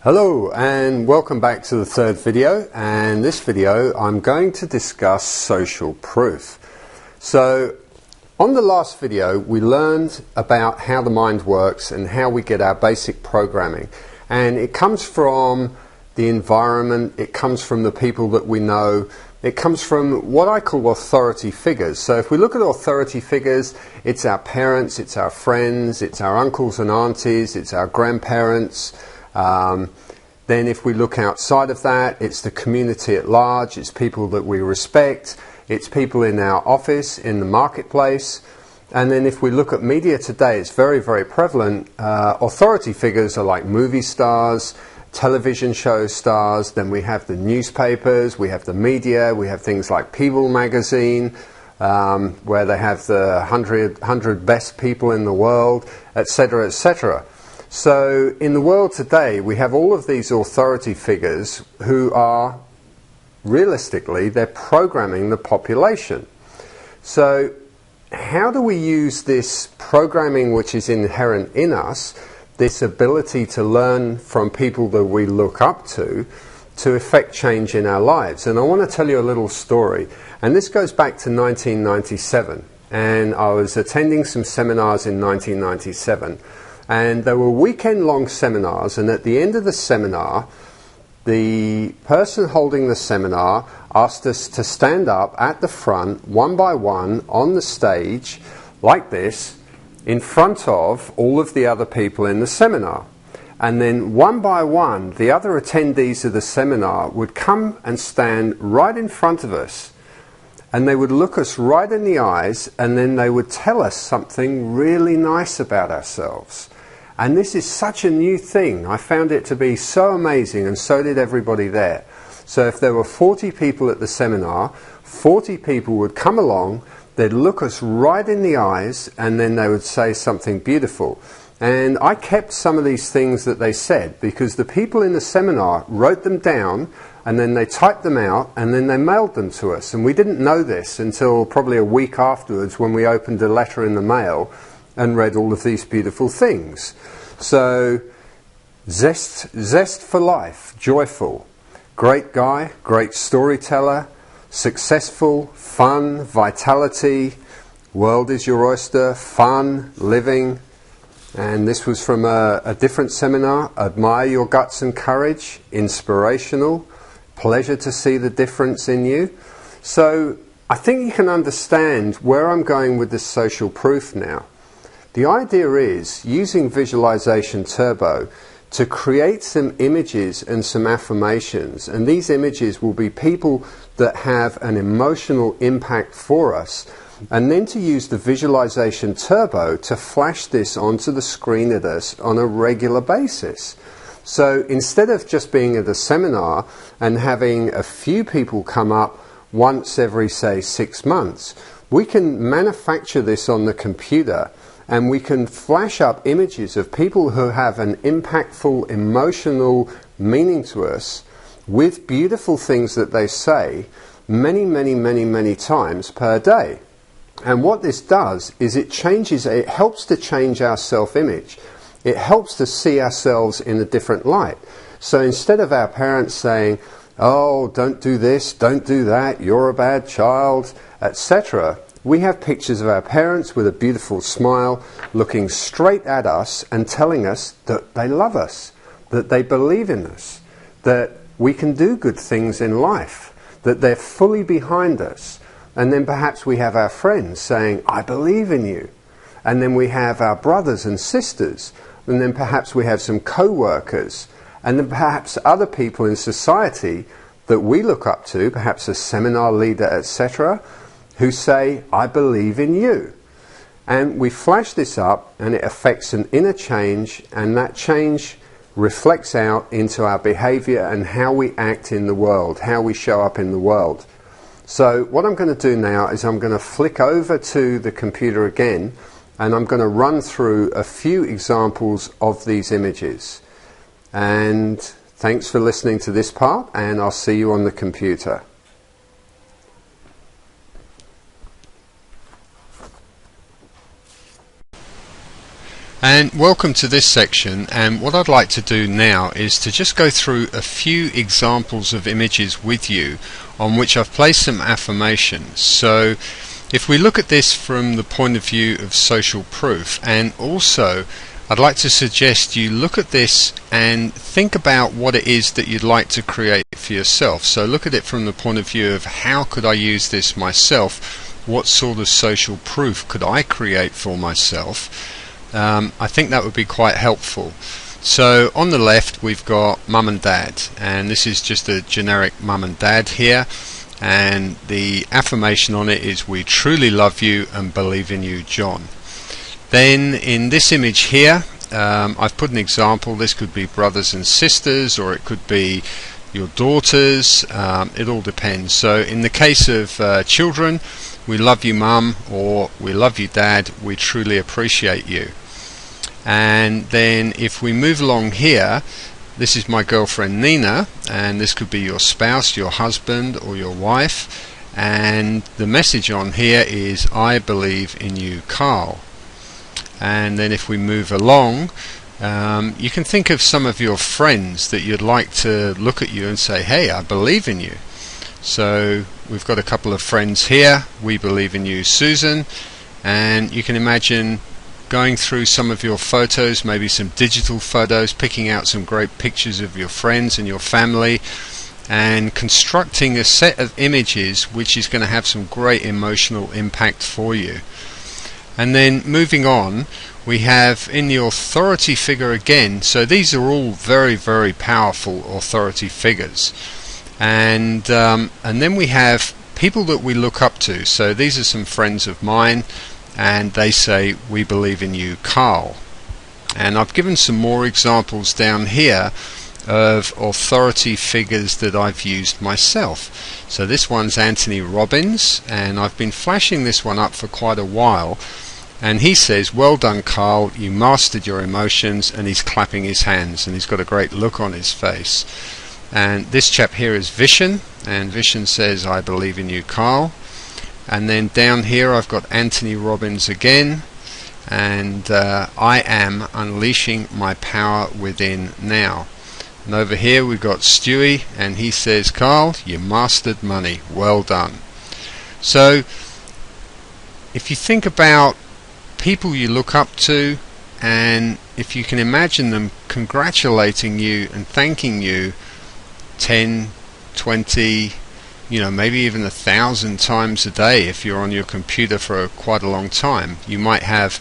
Hello and welcome back to the third video, and this video I'm going to discuss social proof. So on the last video we learned about how the mind works and how we get our basic programming, and it comes from the environment, it comes from the people that we know, it comes from what I call authority figures. So if we look at authority figures, it's our parents, it's our friends, it's our uncles and aunties, it's our grandparents. Then if we look outside of that, it's the community at large, it's people that we respect, it's people in our office, in the marketplace. And then if we look at media today, it's very, very prevalent. Authority figures are like movie stars, television show stars, then we have the newspapers, we have the media, we have things like People magazine, where they have the 100 best people in the world, etc., etc. So in the world today, we have all of these authority figures who are, realistically, they're programming the population. So how do we use this programming which is inherent in us, this ability to learn from people that we look up to effect change in our lives? And I want to tell you a little story. And this goes back to 1997. And I was attending some seminars in 1997. And they were weekend-long seminars, and at the end of the seminar, the person holding the seminar asked us to stand up at the front, one by one, on the stage, like this, in front of all of the other people in the seminar. And then one by one, the other attendees of the seminar would come and stand right in front of us, and they would look us right in the eyes, and then they would tell us something really nice about ourselves. And this is such a new thing. I found it to be so amazing, and so did everybody there. So if there were 40 people at the seminar, 40 people would come along, they'd look us right in the eyes, and then they would say something beautiful. And I kept some of these things that they said, because the people in the seminar wrote them down, and then they typed them out, and then they mailed them to us. And we didn't know this until probably a week afterwards, when we opened a letter in the mail and read all of these beautiful things. So, zest for life, joyful, great guy, great storyteller, successful, fun, vitality, world is your oyster, fun, living. And this was from a different seminar. Admire your guts and courage, inspirational, pleasure to see the difference in you. So I think you can understand where I'm going with this social proof now. The idea is using Visualization Turbo to create some images and some affirmations, and these images will be people that have an emotional impact for us, and then to use the Visualization Turbo to flash this onto the screen at us on a regular basis. So instead of just being at a seminar and having a few people come up once every, say, 6 months, we can manufacture this on the computer, and we can flash up images of people who have an impactful emotional meaning to us with beautiful things that they say many times per day. And what this does is it helps to change our self-image. It helps to see ourselves in a different light. So instead of our parents saying, "Oh, don't do this, don't do that, you're a bad child," etc., we have pictures of our parents with a beautiful smile looking straight at us and telling us that they love us, that they believe in us, that we can do good things in life, that they're fully behind us. And then perhaps we have our friends saying, "I believe in you." And then we have our brothers and sisters, and then perhaps we have some co-workers, and then perhaps other people in society that we look up to, perhaps a seminar leader, etc., who say, "I believe in you." And we flash this up, and it affects an inner change, and that change reflects out into our behavior and how we act in the world, how we show up in the world. So what I'm going to do now is I'm going to flick over to the computer again, and I'm going to run through a few examples of these images. And thanks for listening to this part, and I'll see you on the computer. And welcome to this section, and what I'd like to do now is to just go through a few examples of images with you on which I've placed some affirmations. So if we look at this from the point of view of social proof, and also I'd like to suggest you look at this and think about what it is that you'd like to create for yourself. So look at it from the point of view of how could I use this myself? What sort of social proof could I create for myself? I think that would be quite helpful. So on the left we've got mum and dad, and this is just a generic mum and dad here, and the affirmation on it is "We truly love you and believe in you, John." Then in this image here, I've put an example. This could be brothers and sisters, or it could be your daughters. It all depends. So in the case of children, "We love you, mum," or "We love you, dad. We truly appreciate you." And then if we move along here, this is my girlfriend Nina, and this could be your spouse, your husband, or your wife, and the message on here is "I believe in you, Carl." And then if we move along, you can think of some of your friends that you'd like to look at you and say, "Hey, I believe in you." So we've got a couple of friends here. "We believe in you, Susan." And you can imagine going through some of your photos, maybe some digital photos, picking out some great pictures of your friends and your family, and constructing a set of images which is going to have some great emotional impact for you. And then moving on, we have in the authority figure again. So these are all very, very powerful authority figures, and then we have people that we look up to. So these are some friends of mine, and they say, "We believe in you, Carl." And I've given some more examples down here of authority figures that I've used myself. So this one's Anthony Robbins, and I've been flashing this one up for quite a while, and he says, "Well done, Carl, you mastered your emotions," and he's clapping his hands and he's got a great look on his face. And this chap here is Vishen, and Vishen says, "I believe in you, Carl." And then down here I've got Anthony Robbins again, and "I am unleashing my power within now." And over here we've got Stewie, and he says, "Carl, you mastered money, well done." So if you think about people you look up to, and if you can imagine them congratulating you and thanking you 10, 20, maybe even 1,000 times a day if you're on your computer for quite a long time. You might have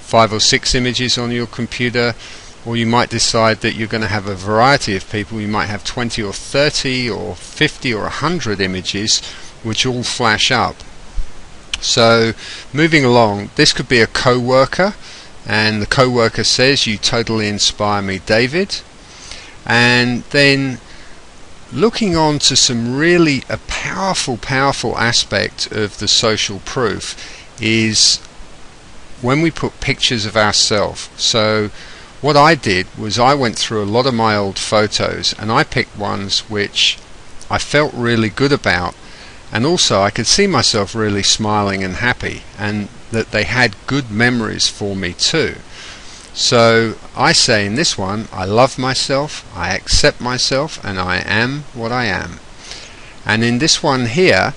5 or 6 images on your computer, or you might decide that you're going to have a variety of people. You might have 20 or 30 or 50 or 100 images which all flash up. So moving along, this could be a co-worker, and the co-worker says, "You totally inspire me, David." And then looking on to some really a powerful aspect of the social proof is when we put pictures of ourselves. So what I did was I went through a lot of my old photos, and I picked ones which I felt really good about, and also I could see myself really smiling and happy, and that they had good memories for me too. So I say in this one, "I love myself, I accept myself, and I am what I am." And in this one here,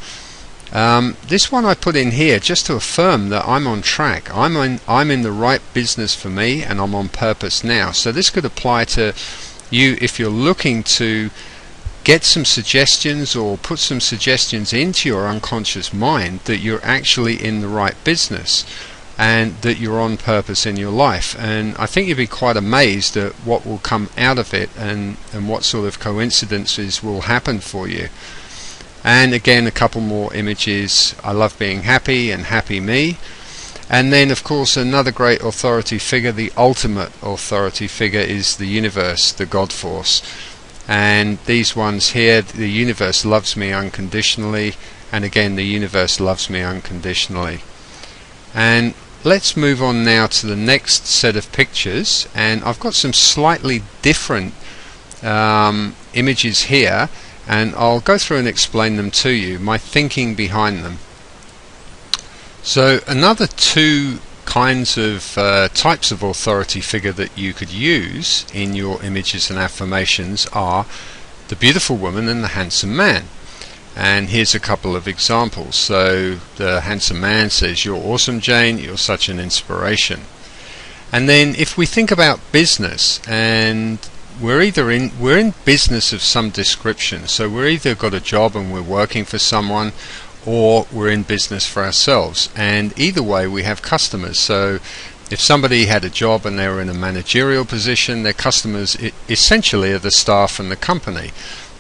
this one I put in here just to affirm that I'm on track. I'm in the right business for me, and I'm on purpose now. So this could apply to you if you're looking to get some suggestions or put some suggestions into your unconscious mind that you're actually in the right business and that you're on purpose in your life. And I think you'd be quite amazed at what will come out of it, and what sort of coincidences will happen for you. And again, a couple more images. "I love being happy," and "happy me." And then of course another great authority figure, the ultimate authority figure, is the universe, the God force. And these ones here, "The universe loves me unconditionally," and again, "The universe loves me unconditionally." And let's move on now to the next set of pictures, and I've got some slightly different images here, and I'll go through and explain them to you, my thinking behind them. So another two kinds of types of authority figure that you could use in your images and affirmations are the beautiful woman and the handsome man. And here's a couple of examples. So the handsome man says, "You're awesome, Jane, you're such an inspiration." And then if we think about business, and we're in business of some description, so we're either got a job and we're working for someone, or we're in business for ourselves, and either way we have customers. So if somebody had a job and they were in a managerial position, their customers essentially are the staff and the company.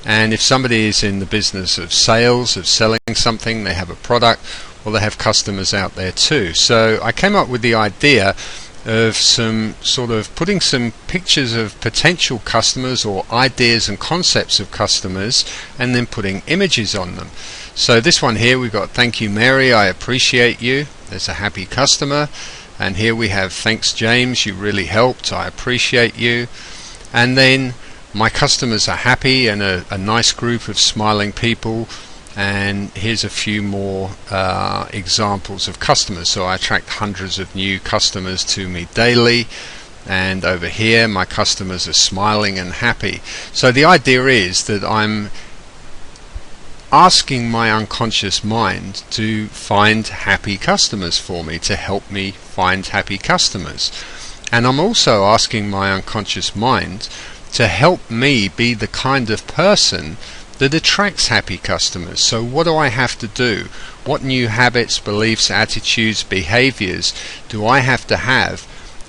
And if somebody is in the business of sales, of selling something, they have a product, well, they have customers out there too. So I came up with the idea of some sort of putting some pictures of potential customers or ideas and concepts of customers, and then putting images on them. So this one here, we've got "Thank you, Mary, I appreciate you." There's a happy customer. And here we have "Thanks, James, you really helped, I appreciate you." And then "My customers are happy," and a nice group of smiling people. And here's a few more examples of customers. So I attract hundreds of new customers to me daily. And over here, "My customers are smiling and happy." So the idea is that I'm asking my unconscious mind to find happy customers for me, to help me find happy customers. And I'm also asking my unconscious mind to help me be the kind of person that attracts happy customers. So what do I have to do? What new habits, beliefs, attitudes, behaviors do I have to have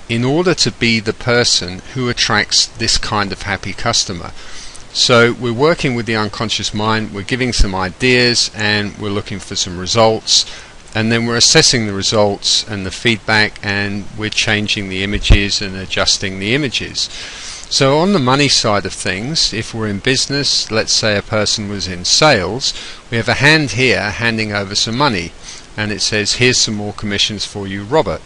in order to be the person who attracts this kind of happy customer? So we're working with the unconscious mind, we're giving some ideas, and we're looking for some results, and then we're assessing the results and the feedback, and we're changing the images and adjusting the images. So on the money side of things, if we're in business, let's say a person was in sales, we have a hand here handing over some money, and it says, "Here's some more commissions for you, Robert."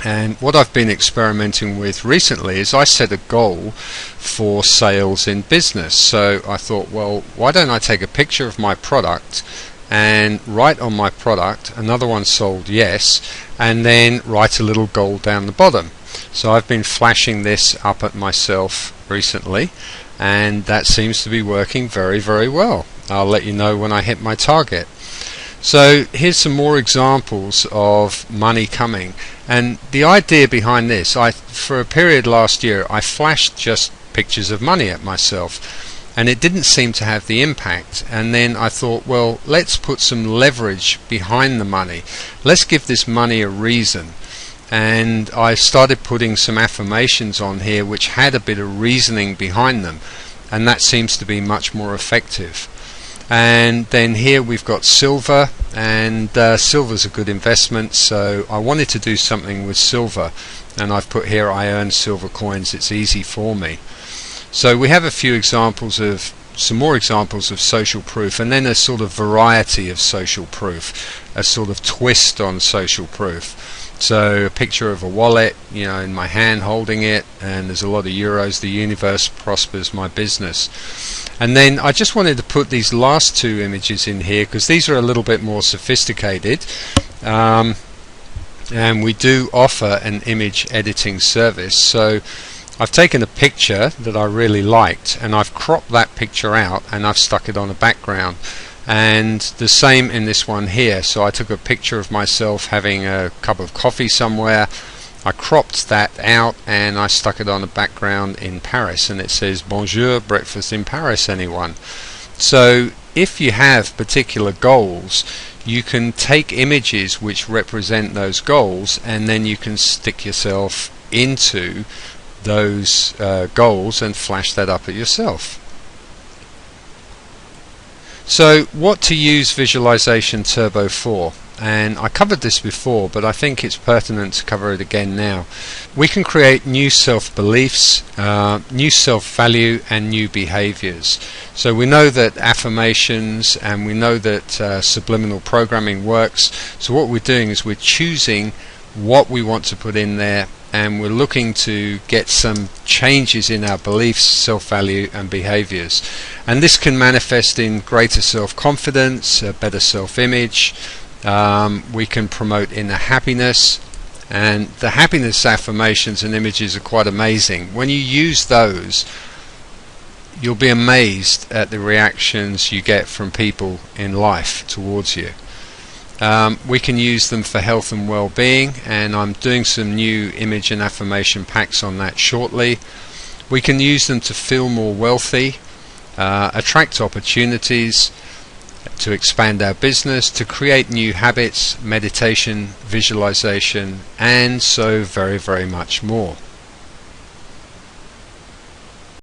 And what I've been experimenting with recently is I set a goal for sales in business. So I thought, well, why don't I take a picture of my product and write on my product, "Another one sold, yes," and then write a little goal down the bottom. So I've been flashing this up at myself recently, and that seems to be working very, very well. I'll let you know when I hit my target. So here's some more examples of money coming, and the idea behind this, for a period last year I flashed just pictures of money at myself, and it didn't seem to have the impact. And then I thought, well, let's put some leverage behind the money, let's give this money a reason. And I started putting some affirmations on here which had a bit of reasoning behind them, and that seems to be much more effective. And then here we've got silver, and silver's a good investment, so I wanted to do something with silver, and I've put here "I earn silver coins, it's easy for me." So we have a few examples of some more examples of social proof, and then a sort of variety of social proof, a sort of twist on social proof. So a picture of a wallet, you know, in my hand holding it, and there's a lot of euros. "The universe prospers my business." And then I just wanted to put these last two images in here because these are a little bit more sophisticated, and we do offer an image editing service. So I've taken a picture that I really liked, and I've cropped that picture out, and I've stuck it on a background. And the same in this one here. So I took a picture of myself having a cup of coffee somewhere, I cropped that out, and I stuck it on a background in Paris, and it says "Bonjour, breakfast in Paris, anyone?" So if you have particular goals, you can take images which represent those goals, and then you can stick yourself into those goals and flash that up at yourself. So what to use Visualization Turbo for? And I covered this before, but I think it's pertinent to cover it again now. We can create new self-beliefs, new self-value, and new behaviors. So we know that affirmations, and we know that subliminal programming works. So what we're doing is we're choosing what we want to put in there, and we're looking to get some changes in our beliefs, self-value, and behaviors. And this can manifest in greater self-confidence, a better self-image. We can promote inner happiness, And the happiness affirmations and images are quite amazing. When you use those, you'll be amazed at the reactions you get from people in life towards you. We can use them for health and well-being, and I'm doing some new image and affirmation packs on that shortly. We can use them to feel more wealthy, attract opportunities, to expand our business, to create new habits, meditation, visualization, and so very, very much more.